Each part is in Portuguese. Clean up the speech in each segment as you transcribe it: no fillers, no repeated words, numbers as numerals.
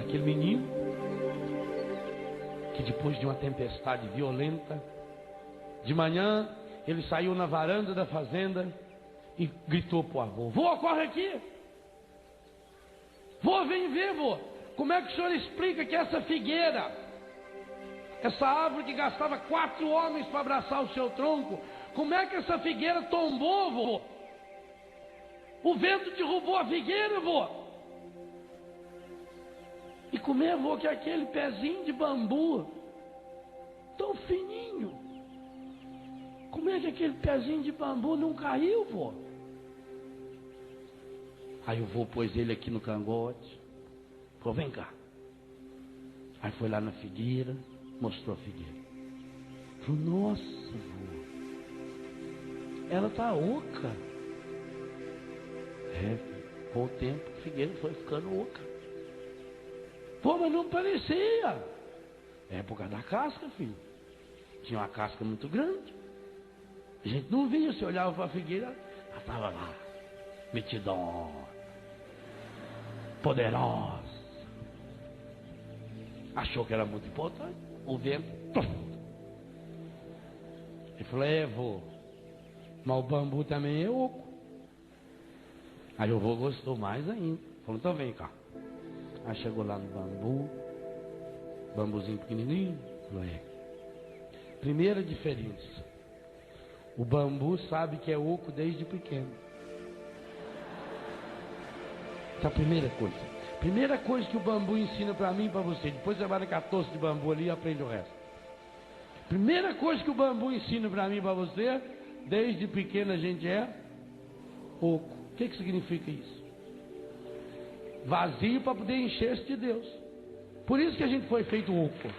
aquele menino que depois de uma tempestade violenta, de manhã ele saiu na varanda da fazenda e gritou para o avô: vô, corre aqui! Vô, vem ver, vô! Como é que o senhor explica que essa figueira, essa árvore que gastava 4 homens para abraçar o seu tronco, como é que essa figueira tombou, vô? O vento derrubou a figueira, vô. E como é, vô, que aquele pezinho de bambu, tão fininho, como é que aquele pezinho de bambu não caiu, vô? Aí o vô pôs ele aqui no cangote, falou: vem cá. Aí foi lá na figueira, mostrou a figueira. Falou: nossa, vô, ela tá oca. Com o tempo a figueira foi ficando oca. Pô, mas não parecia. É por causa da casca, filho. Tinha uma casca muito grande. A gente não via, se olhava para a figueira, ela estava lá, metidão, poderosa. Achou que era muito importante. O vento. Ele falou: vô, mas o bambu também é oco. Aí o vô gostou mais ainda. Falou: então vem cá. Aí chegou lá no bambu, bambuzinho pequenininho. Falou: primeira diferença, o bambu sabe que é oco desde pequeno. Essa é a primeira coisa. Primeira coisa que o bambu ensina para mim e para você. Depois você vai na 14 de bambu ali e aprende o resto. Primeira coisa que o bambu ensina para mim e para você: desde pequeno a gente é oco. O que significa isso? Vazio para poder encher-se de Deus. Por isso que a gente foi feito oco.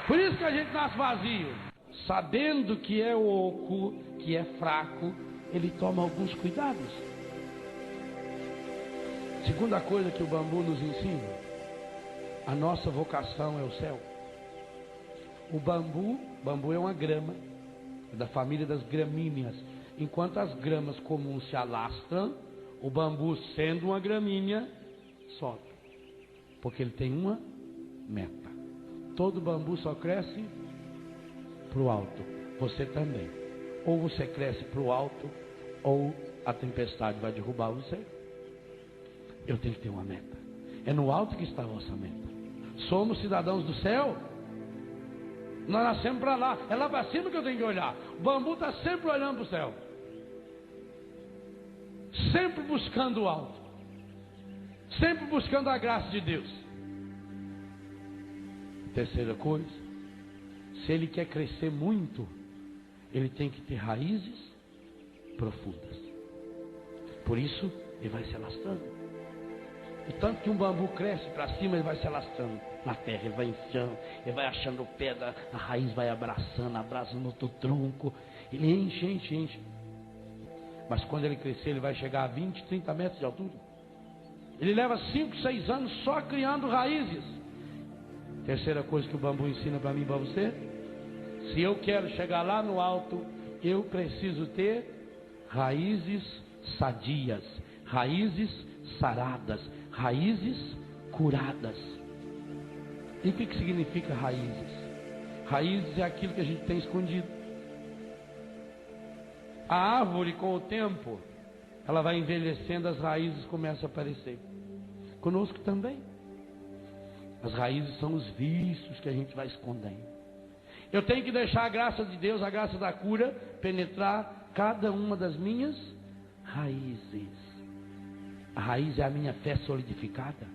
Por isso que a gente nasce vazio. Sabendo que é oco, que é fraco, ele toma alguns cuidados. Segunda coisa que o bambu nos ensina: a nossa vocação é o céu. O bambu é uma grama, é da família das gramíneas. Enquanto as gramas comuns se alastram, o bambu, sendo uma gramínea, sobe. Porque ele tem uma meta. Todo bambu só cresce para o alto. Você também. Ou você cresce para o alto, ou a tempestade vai derrubar você. Eu tenho que ter uma meta. É no alto que está a vossa meta. Somos cidadãos do céu. Nós nascemos para lá. É lá para cima que eu tenho que olhar. O bambu está sempre olhando para o céu. Sempre buscando o alto. Sempre buscando a graça de Deus. Terceira coisa: se ele quer crescer muito, ele tem que ter raízes profundas. Por isso, ele vai se alastrando. E tanto que um bambu cresce para cima, ele vai se alastrando na terra, ele vai enfiando, ele vai achando o pé, a raiz vai abraçando, abraça no outro tronco, ele enche. Mas quando ele crescer, ele vai chegar a 20, 30 metros de altura. Ele leva 5, 6 anos só criando raízes. Terceira coisa que o bambu ensina para mim e para você: se eu quero chegar lá no alto, eu preciso ter raízes sadias, raízes saradas, raízes curadas. E o que significa raízes? Raízes é aquilo que a gente tem escondido. A árvore, com o tempo, ela vai envelhecendo, as raízes começam a aparecer. Conosco também. As raízes são os vícios que a gente vai escondendo. Eu tenho que deixar a graça de Deus, a graça da cura, penetrar cada uma das minhas raízes. A raiz é a minha fé solidificada.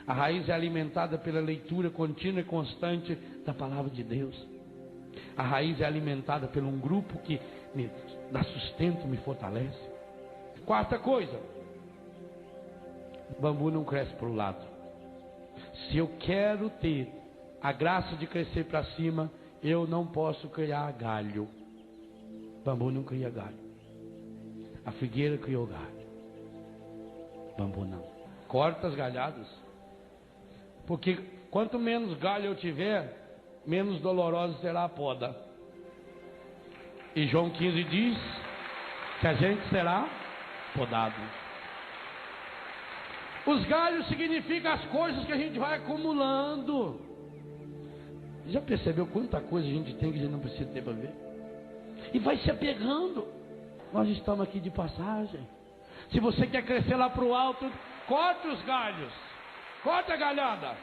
A raiz é alimentada pela leitura contínua e constante da palavra de Deus. A raiz é alimentada por um grupo que me dá sustento, me fortalece. Quarta coisa: o bambu não cresce para o lado. Se eu quero ter a graça de crescer para cima, eu não posso criar galho. O bambu não cria galho. A figueira criou galho. O bambu não. Corta as galhadas. Porque quanto menos galho eu tiver, menos dolorosa será a poda. E João 15 diz que a gente será podado. Os galhos significam as coisas que a gente vai acumulando. Já percebeu quanta coisa a gente tem que a gente não precisa ter para ver? E vai se apegando. Nós estamos aqui de passagem. Se você quer crescer lá para o alto, corta os galhos. Corta a galhada.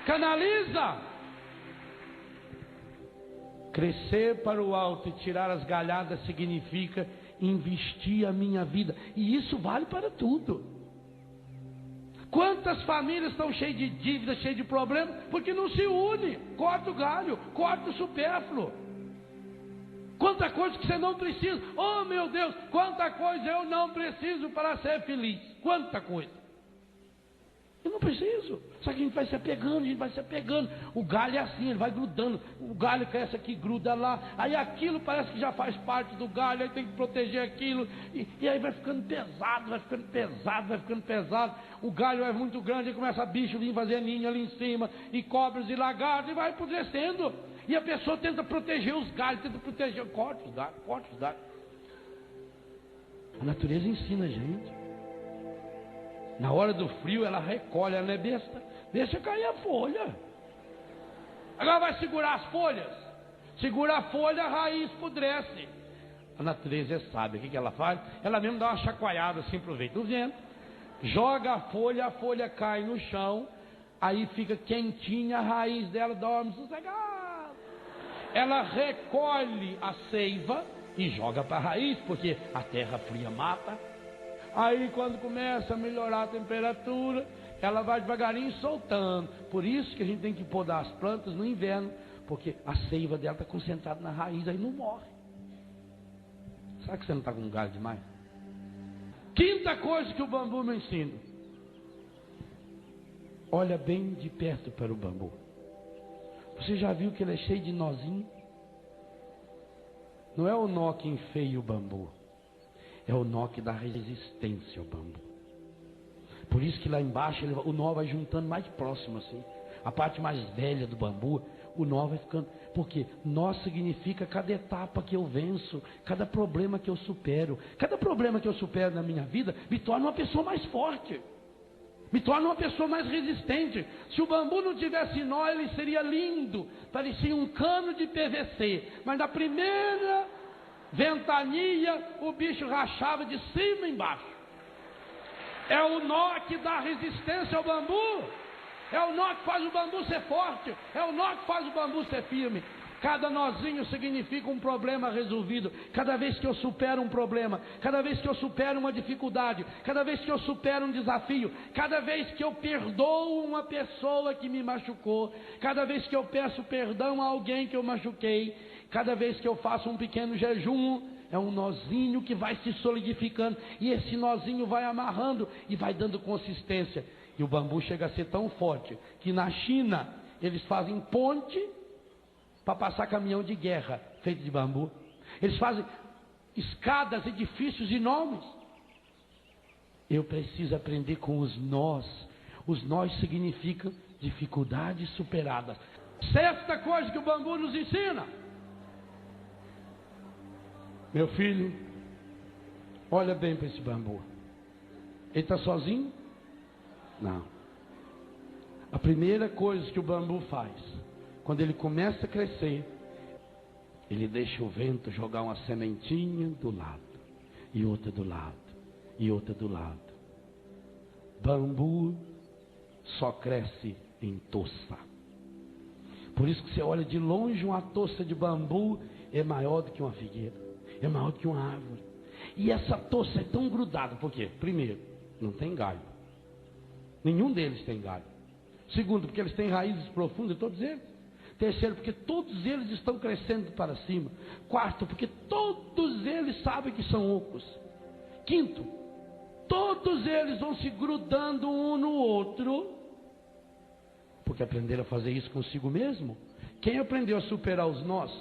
Canaliza. Crescer para o alto e tirar as galhadas significa investir a minha vida. E isso vale para tudo. Quantas famílias estão cheias de dívidas, cheias de problemas, porque não se une. Corta o galho, corta o supérfluo. Quanta coisa que você não precisa. Oh meu Deus, quanta coisa eu não preciso para ser feliz. Quanta coisa. Eu não preciso. Só que a gente vai se apegando, a gente vai se apegando. O galho é assim, ele vai grudando. O galho cresce aqui, gruda lá. Aí aquilo parece que já faz parte do galho. Aí tem que proteger aquilo. E aí vai ficando pesado, vai ficando pesado, vai ficando pesado. O galho é muito grande, aí começa bicho vir fazer ninho ali em cima. E cobras e lagartos, e vai apodrecendo. E a pessoa tenta proteger os galhos, tenta proteger. Corta os galhos, corta os galhos. A natureza ensina a gente. Na hora do frio ela recolhe, ela não é besta. Deixa cair a folha. Agora vai segurar as folhas. Segura a folha, a raiz apodrece. A natureza é sábia. O que ela faz? Ela mesmo dá uma chacoalhada assim, aproveita o vento. Joga a folha cai no chão. Aí fica quentinha, a raiz dela dorme sossegada. Ela recolhe a seiva e joga para a raiz, porque a terra fria mata. Aí quando começa a melhorar a temperatura, ela vai devagarinho soltando. Por isso que a gente tem que podar as plantas no inverno, porque a seiva dela está concentrada na raiz, aí não morre. Será que você não está com um galho demais? Quinta coisa que o bambu me ensina. Olha bem de perto para o bambu. Você já viu que ele é cheio de nozinho? Não é o nó que enfeia o bambu. É o nó que dá resistência ao bambu. Por isso que lá embaixo o nó vai juntando mais próximo assim. A parte mais velha do bambu, o nó vai ficando. Porque nó significa cada etapa que eu venço, cada problema que eu supero. Cada problema que eu supero na minha vida me torna uma pessoa mais forte. Me torna uma pessoa mais resistente. Se o bambu não tivesse nó, ele seria lindo. Parecia um cano de PVC. Mas na primeira ventania, o bicho rachava de cima e embaixo. É o nó que dá resistência ao bambu. É o nó que faz o bambu ser forte. É o nó que faz o bambu ser firme. Cada nozinho significa um problema resolvido. Cada vez que eu supero um problema, cada vez que eu supero uma dificuldade, cada vez que eu supero um desafio, cada vez que eu perdoo uma pessoa que me machucou, cada vez que eu peço perdão a alguém que eu machuquei, cada vez que eu faço um pequeno jejum, é um nozinho que vai se solidificando. E esse nozinho vai amarrando e vai dando consistência. E o bambu chega a ser tão forte que na China eles fazem ponte para passar caminhão de guerra feito de bambu. Eles fazem escadas, edifícios enormes. Eu preciso aprender com os nós. Os nós significam dificuldades superadas. Sexta coisa que o bambu nos ensina. Meu filho, olha bem para esse bambu. Ele está sozinho? Não. A primeira coisa que o bambu faz, quando ele começa a crescer, ele deixa o vento jogar uma sementinha do lado, e outra do lado, e outra do lado. Bambu só cresce em toça. Por isso que você olha de longe, uma toça de bambu é maior do que uma figueira, é maior do que uma árvore. E essa toça é tão grudada, por quê? Primeiro, não tem galho. Nenhum deles tem galho. Segundo, porque eles têm raízes profundas, todos eles. Terceiro, porque todos eles estão crescendo para cima. Quarto, porque todos eles sabem que são ocos. Quinto, todos eles vão se grudando um no outro, porque aprenderam a fazer isso consigo mesmo. Quem aprendeu a superar os nós,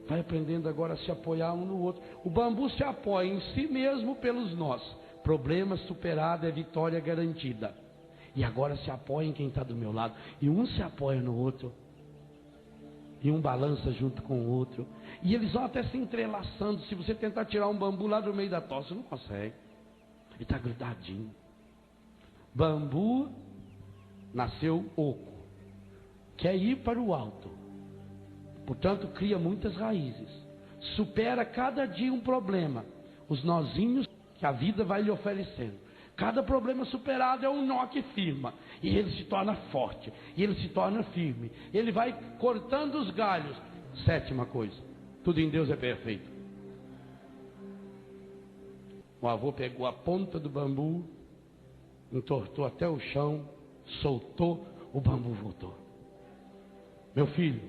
vai aprendendo agora a se apoiar um no outro. O bambu se apoia em si mesmo pelos nós. Problema superado é vitória garantida. E agora se apoia em quem está do meu lado. E um se apoia no outro. E um balança junto com o outro. E eles vão até se entrelaçando. Se você tentar tirar um bambu lá do meio da toça, você não consegue. Ele está grudadinho. Bambu nasceu oco, quer ir para o alto, portanto cria muitas raízes, supera cada dia um problema, os nozinhos que a vida vai lhe oferecendo. Cada problema superado é um nó que firma, e ele se torna forte, e ele se torna firme, ele vai cortando os galhos. Sétima coisa, tudo em Deus é perfeito. O avô pegou a ponta do bambu, entortou até o chão, soltou, o bambu voltou. Meu filho,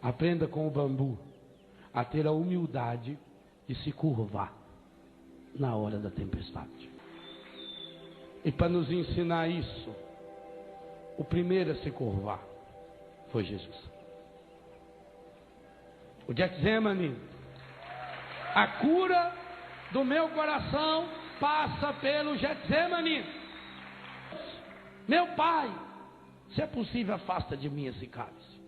aprenda com o bambu a ter a humildade de se curvar na hora da tempestade. E para nos ensinar isso, o primeiro a se curvar foi Jesus. O Getsemane, a cura do meu coração passa pelo Getsemane. Meu Pai, se é possível, afasta de mim esse cálice.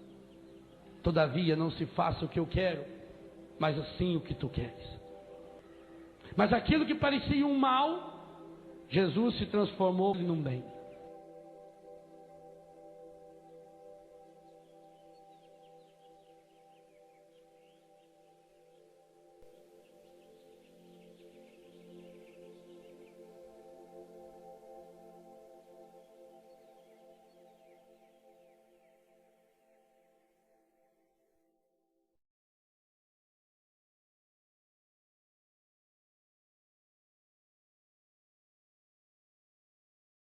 Todavia não se faça o que eu quero, mas assim o que tu queres. Mas aquilo que parecia um mal, Jesus se transformou num bem.